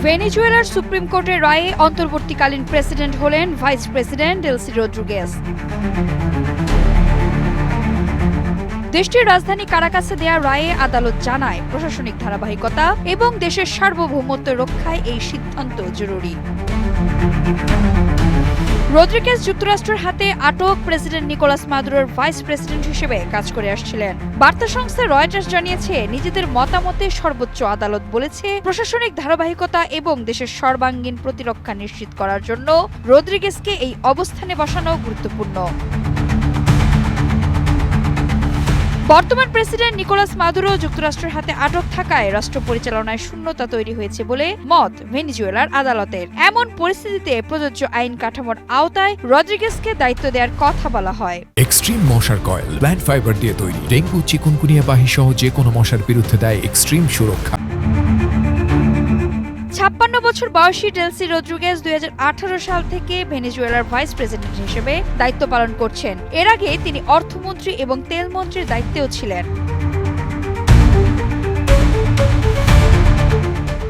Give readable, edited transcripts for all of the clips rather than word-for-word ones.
ভেনেজুয়েলার সুপ্রিম কোর্টের রায়ে অন্তর্বর্তীকালীন প্রেসিডেন্ট হলেন ভাইস প্রেসিডেন্ট ডেলসি রদ্রিগেজ। দেশটির রাজধানী কারাকাসে দেয়া রায়ে আদালত জানায়, প্রশাসনিক ধারাবাহিকতা এবং দেশের সার্বভৌমত্ব রক্ষায় এই সিদ্ধান্ত জরুরি। রদ্রিগেজ যুক্তরাষ্ট্রের হাতে আটক প্রেসিডেন্ট নিকোলাস মাদুরোর ভাইস প্রেসিডেন্ট হিসেবে কাজ করে আসছিলেন। বার্তা সংস্থা রয়টার্স জানিয়েছে, নিজেদের মতামতে সর্বোচ্চ আদালত বলেছে, প্রশাসনিক ধারাবাহিকতা এবং দেশের সর্বাঙ্গীন প্রতিরক্ষা নিশ্চিত করার জন্য রদ্রিগেজকে এই অবস্থানে বসানো গুরুত্বপূর্ণ। বর্তমান প্রেসিডেন্ট নিকোলাস মাদুরো যুক্তরাষ্ট্রের হাতে আটক থাকায় রাষ্ট্র পরিচালনায় শূন্যতা তৈরি হয়েছে বলে মত ভেনেজুয়েলার আদালতের। এমন পরিস্থিতিতে প্রযোজ্য আইন কাঠামোর আওতায় রদ্রিগেজকে দায়িত্ব দেওয়ার কথা বলা হয়। এক্সট্রিম মশার কয়েল প্ল্যান্ট ফাইবার দিয়ে তৈরি, ডেঙ্গু, চিকুনগুনিয়া বাহি সহ যে কোনো মশার বিরুদ্ধে দেয় এক্সট্রিম সুরক্ষা। 56 বছর বয়সী ডেলসি রদ্রিগেজ 2018 সাল থেকে ভেনেজুয়েলার ভাইস প্রেসিডেন্ট হিসেবে দায়িত্ব পালন করছেন। এর আগে তিনি অর্থমন্ত্রী এবং তেলমন্ত্রীর দায়িত্বেও ছিলেন।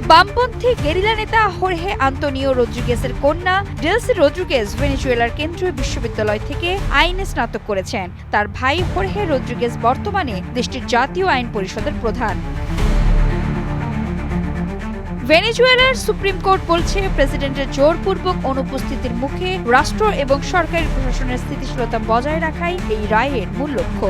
বামপন্থী গেরিলা নেতা হোর্হে আন্তোনিও রদ্রিগেজের কন্যা ডেলসি রদ্রিগেজ ভেনেজুয়েলার কেন্দ্রীয় বিশ্ববিদ্যালয় থেকে আইনে স্নাতক করেছেন। তার ভাই হোর্হে রদ্রিগেজ বর্তমানে দেশটির জাতীয় আইন পরিষদের প্রধান। ভেনেজুয়েলার সুপ্রিম কোর্ট বলছে, প্রেসিডেন্টের জোরপূর্বক অনুপস্থিতির মুখে রাষ্ট্র এবং সরকারি প্রশাসনের স্থিতিশীলতা বজায় রাখাই এই রায়ের মূল লক্ষ্য।